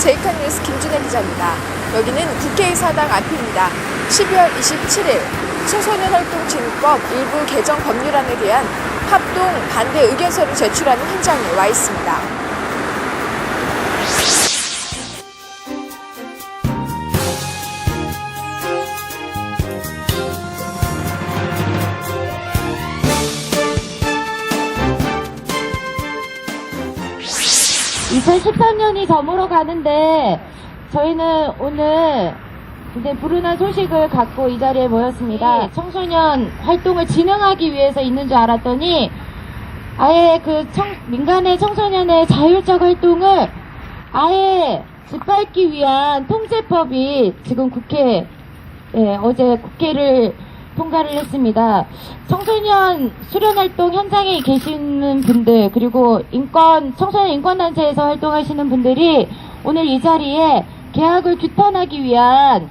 제이컨뉴스 김준혜 기자입니다. 여기는 국회의사당 앞입니다. 12월 27일 청소년 활동 진흥법 일부 개정 법률안에 대한 합동 반대 의견서를 제출하는 현장에 와 있습니다. (2013년이) 저물어 가는데 저희는 오늘 굉장히 불운한 소식을 갖고 이 자리에 모였습니다. 청소년 활동을 진흥하기 위해서 있는 줄 알았더니 아예 민간의 청소년의 자율적 활동을 아예 짓밟기 위한 통제법이 지금 어제 국회를 통과를 했습니다. 청소년 수련활동 현장에 계시는 분들, 그리고 청소년 인권단체에서 활동하시는 분들이 오늘 이 자리에 계약을 규탄하기 위한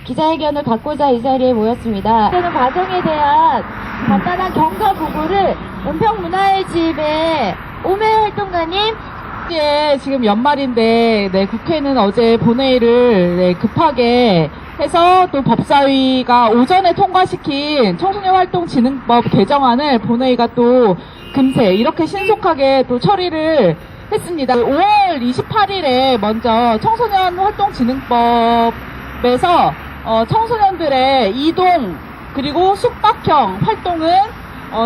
기자회견을 갖고자 이 자리에 모였습니다. 되는 과정에 대한 간단한 경과 보고를 은평문화의 집의 오매 활동가님. 지금 연말인데 국회는 어제 본회의를 급하게 해서 또 법사위가 오전에 통과시킨 청소년활동진흥법 개정안을 본회의가 또 금세 이렇게 신속하게 또 처리를 했습니다. 5월 28일에 먼저 청소년활동진흥법에서 청소년들의 이동 그리고 숙박형 활동은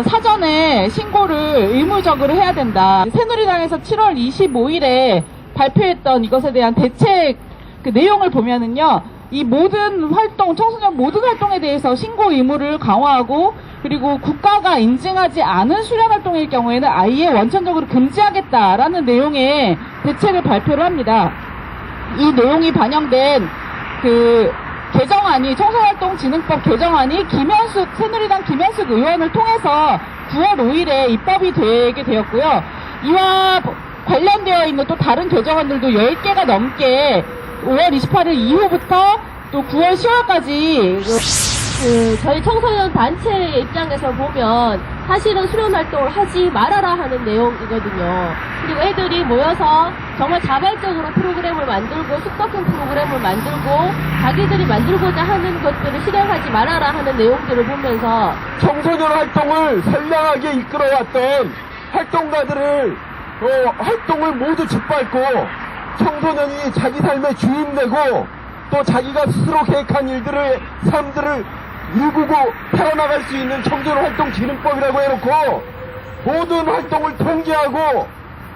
사전에 신고를 의무적으로 해야 된다. 새누리당에서 7월 25일에 발표했던 이것에 대한 대책 내용을 보면은요, 이 모든 활동, 청소년 모든 활동에 대해서 신고 의무를 강화하고, 그리고 국가가 인증하지 않은 수련 활동일 경우에는 아예 원천적으로 금지하겠다라는 내용의 대책을 발표를 합니다. 이 내용이 반영된 개정안이, 청소년활동진흥법 개정안이 새누리당 김현숙 의원을 통해서 9월 5일에 입법이 되게 되었고요. 이와 관련되어 있는 또 다른 개정안들도 10개가 넘게 5월 28일 이후부터 또 9월 10월까지 저희 청소년 단체의 입장에서 보면 사실은 수련 활동을 하지 말아라 하는 내용이거든요. 그리고 애들이 모여서 정말 자발적으로 프로그램을 만들고 숙박형 프로그램을 만들고 자기들이 만들고자 하는 것들을 실행하지 말아라 하는 내용들을 보면서 청소년 활동을 선량하게 이끌어왔던 활동가들을 활동을 모두 짓밟고 청소년이 자기 삶의 주인 되고 또 자기가 스스로 계획한 삶들을 일구고 살아나갈 수 있는 청소년활동진흥법이라고 해놓고 모든 활동을 통제하고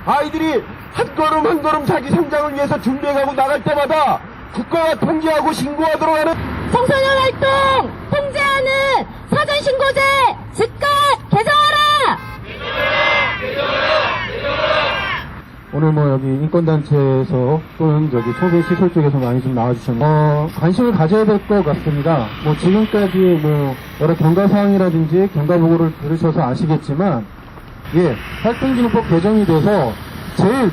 아이들이 한 걸음 한 걸음 자기 성장을 위해서 준비해가고 나갈 때마다 국가가 통제하고 신고하도록 하는 청소년 활동 통제하는 사전신고제 즉각 개정하라! 오늘 여기 인권단체에서 또는 소재시설 쪽에서 많이 좀 나와주셨는데, 관심을 가져야 될 것 같습니다. 지금까지 여러 경과사항이라든지 경과보고를 들으셔서 아시겠지만, 활동진흥법 개정이 돼서 제일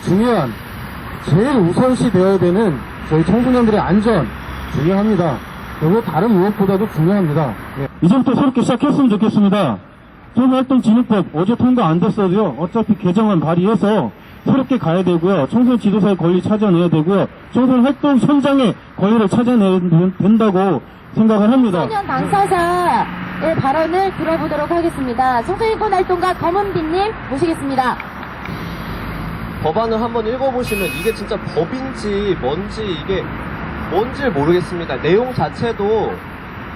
우선시 되어야 되는 저희 청소년들의 안전 중요합니다. 그리고 다른 무엇보다도 중요합니다. 이제부터 새롭게 시작했으면 좋겠습니다. 청소년활동진흥법 어제 통과 안 됐어도요, 어차피 개정안 발의해서 새롭게 가야 되고요. 청소년 지도사의 권리 찾아내야 되고요. 청소년 활동 현장의 권리를 찾아내야 된다고 생각을 합니다. 청소년 당사자의 발언을 들어보도록 하겠습니다. 청소년인권 활동가 검은빛님 모시겠습니다. 법안을 한번 읽어보시면 이게 진짜 법인지 뭔지 모르겠습니다. 내용 자체도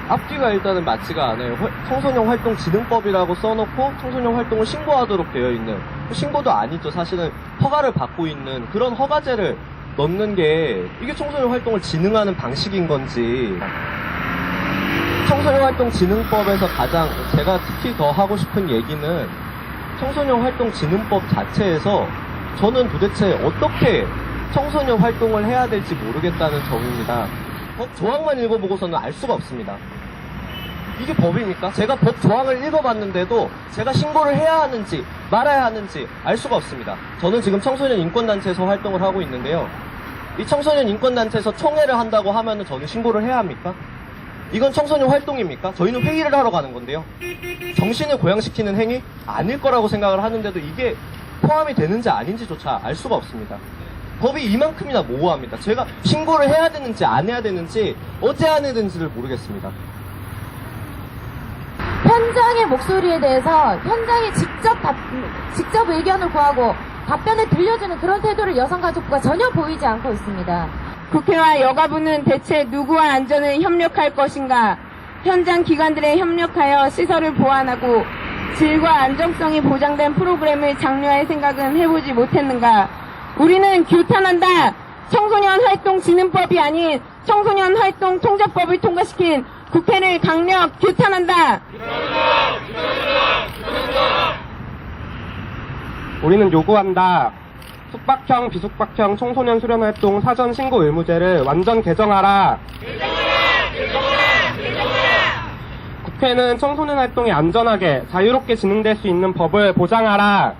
앞뒤가 일단은 맞지가 않아요. 청소년 활동 진흥법이라고 써놓고 청소년 활동을 신고하도록 되어 있는, 신고도 아니죠. 사실은 허가를 받고 있는 그런 허가제를 넣는 게 이게 청소년 활동을 진흥하는 방식인 건지. 청소년 활동 진흥법에서 가장 제가 특히 더 하고 싶은 얘기는 청소년 활동 진흥법 자체에서 저는 도대체 어떻게 청소년 활동을 해야 될지 모르겠다는 점입니다. 법 조항만 읽어보고서는 알 수가 없습니다. 이게 법입니까? 제가 법 조항을 읽어봤는데도 제가 신고를 해야 하는지 말아야 하는지 알 수가 없습니다. 저는 지금 청소년 인권단체에서 활동을 하고 있는데요. 이 청소년 인권단체에서 총회를 한다고 하면은 저는 신고를 해야 합니까? 이건 청소년 활동입니까? 저희는 회의를 하러 가는 건데요. 정신을 고양시키는 행위? 아닐 거라고 생각을 하는데도 이게 포함이 되는지 아닌지조차 알 수가 없습니다. 법이 이만큼이나 모호합니다. 제가 신고를 해야 되는지 안 해야 되는지 어째 안 해야 되는지를 모르겠습니다. 현장의 목소리에 대해서 현장에 직접 의견을 구하고 답변을 들려주는 그런 태도를 여성가족부가 전혀 보이지 않고 있습니다. 국회와 여가부는 대체 누구와 안전을 협력할 것인가? 현장 기관들에 협력하여 시설을 보완하고 질과 안정성이 보장된 프로그램을 장려할 생각은 해보지 못했는가? 우리는 규탄한다! 청소년 활동 진흥법이 아닌 청소년 활동 통제법을 통과시킨 국회를 강력 규탄한다! 우리는 요구한다. 숙박형, 비숙박형 청소년 수련활동 사전 신고 의무제를 완전 개정하라. 국회는 청소년 활동이 안전하게 자유롭게 진행될 수 있는 법을 보장하라.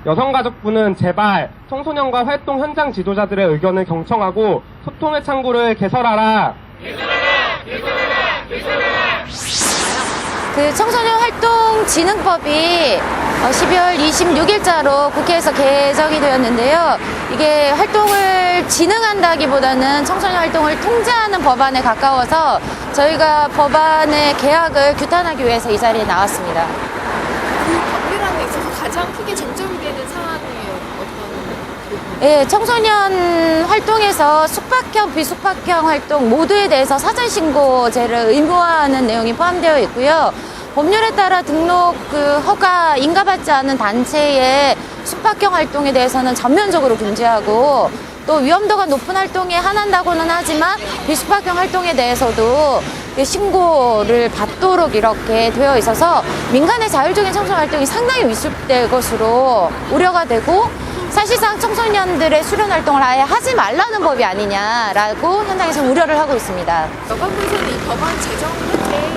여성가족부는 제발 청소년과 활동 현장 지도자들의 의견을 경청하고 소통의 창구를 개설하라. 그 청소년 활동 진흥법이 12월 26일자로 국회에서 개정이 되었는데요. 이게 활동을 진흥한다기보다는 청소년 활동을 통제하는 법안에 가까워서 저희가 법안의 개혁을 규탄하기 위해서 이 자리에 나왔습니다. 그 법률안에 있어서 가장 크게 쟁점이 되는 사안이에요. 어떤? 예, 청소년 활동에서 숙박형, 비숙박형 활동 모두에 대해서 사전신고제를 의무화하는 내용이 포함되어 있고요. 법률에 따라 등록 허가 인가받지 않은 단체의 숙박형 활동에 대해서는 전면적으로 금지하고 또 위험도가 높은 활동에 한한다고는 하지만 비숙박형 활동에 대해서도 신고를 받도록 이렇게 되어 있어서 민간의 자율적인 청소년 활동이 상당히 위축될 것으로 우려가 되고 사실상 청소년들의 수련 활동을 아예 하지 말라는 법이 아니냐라고 현장에서 우려를 하고 있습니다. 여가부에서는 이 법안 제정을 할때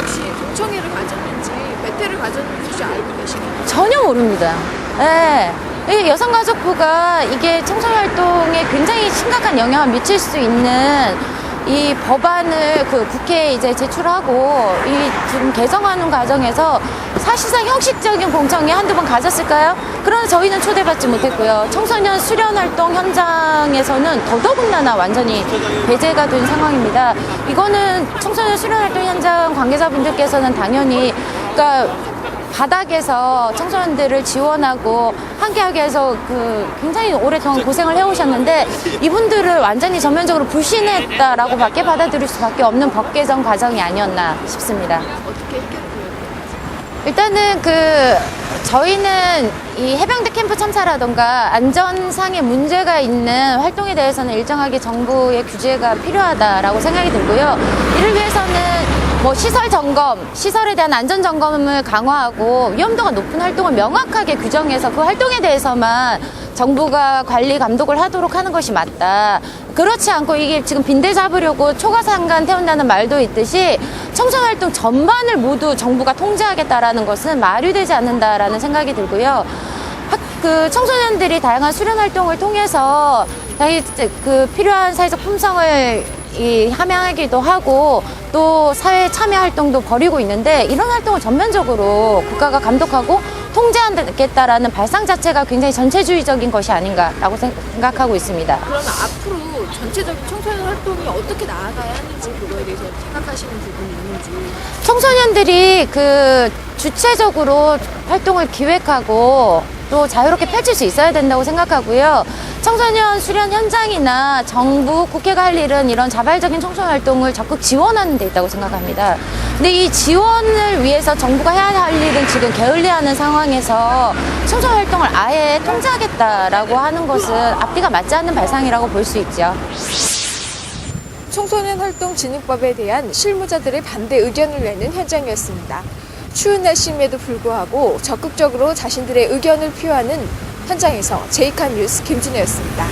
혹시 공청회를 가졌는지 몇 회를 가졌는지 혹시 알고 계시나요? 전혀 모릅니다. 네. 이 여성가족부가 이게 청소년 활동에 굉장히 심각한 영향을 미칠 수 있는 이 법안을 국회에 이제 제출하고 이 지금 개정하는 과정에서 사실상 형식적인 공청회 한두 번 가졌을까요? 그러나 저희는 초대받지 못했고요. 청소년 수련 활동 현장에서는 더더군다나 완전히 배제가 된 상황입니다. 이거는 청소년 수련 활동 현장 관계자분들께서는 당연히 그러니까 바닥에서 청소년들을 지원하고 함께하기 위해서 굉장히 오랫동안 고생을 해오셨는데 이분들을 완전히 전면적으로 불신했다라고 밖에 받아들일 수밖에 없는 법 개정 과정이 아니었나 싶습니다. 어떻게 해결해요? 일단은 저희는 이 해병대 캠프 참사라던가 안전상의 문제가 있는 활동에 대해서는 일정하게 정부의 규제가 필요하다라고 생각이 들고요. 이를 위해서는 시설 점검, 시설에 대한 안전 점검을 강화하고 위험도가 높은 활동을 명확하게 규정해서 그 활동에 대해서만 정부가 관리 감독을 하도록 하는 것이 맞다. 그렇지 않고 이게 지금 빈대 잡으려고 초과상관 태운다는 말도 있듯이 청소년 활동 전반을 모두 정부가 통제하겠다라는 것은 말이 되지 않는다라는 생각이 들고요. 청소년들이 다양한 수련 활동을 통해서 필요한 사회적 품성을 함양하기도 하고 또 사회 참여 활동도 벌이고 있는데 이런 활동을 전면적으로 국가가 감독하고 통제하겠다라는 발상 자체가 굉장히 전체주의적인 것이 아닌가라고 생각하고 있습니다. 그러면 앞으로 전체적인 청소년 활동이 어떻게 나아가야 하는지 그거에 대해서 생각하시는 부분이 있는지. 청소년들이 주체적으로 활동을 기획하고 또 자유롭게 펼칠 수 있어야 된다고 생각하고요. 청소년 수련 현장이나 정부, 국회가 할 일은 이런 자발적인 청소년 활동을 적극 지원하는 데 있다고 생각합니다. 근데 이 지원을 위해서 정부가 해야 할 일은 지금 게을리하는 상황에서 청소년 활동을 아예 통제하겠다라고 하는 것은 앞뒤가 맞지 않는 발상이라고 볼 수 있죠. 청소년 활동 진흥법에 대한 실무자들의 반대 의견을 내는 현장이었습니다. 추운 날씨임에도 불구하고 적극적으로 자신들의 의견을 표하는 현장에서 제이칸 뉴스 김진혜였습니다.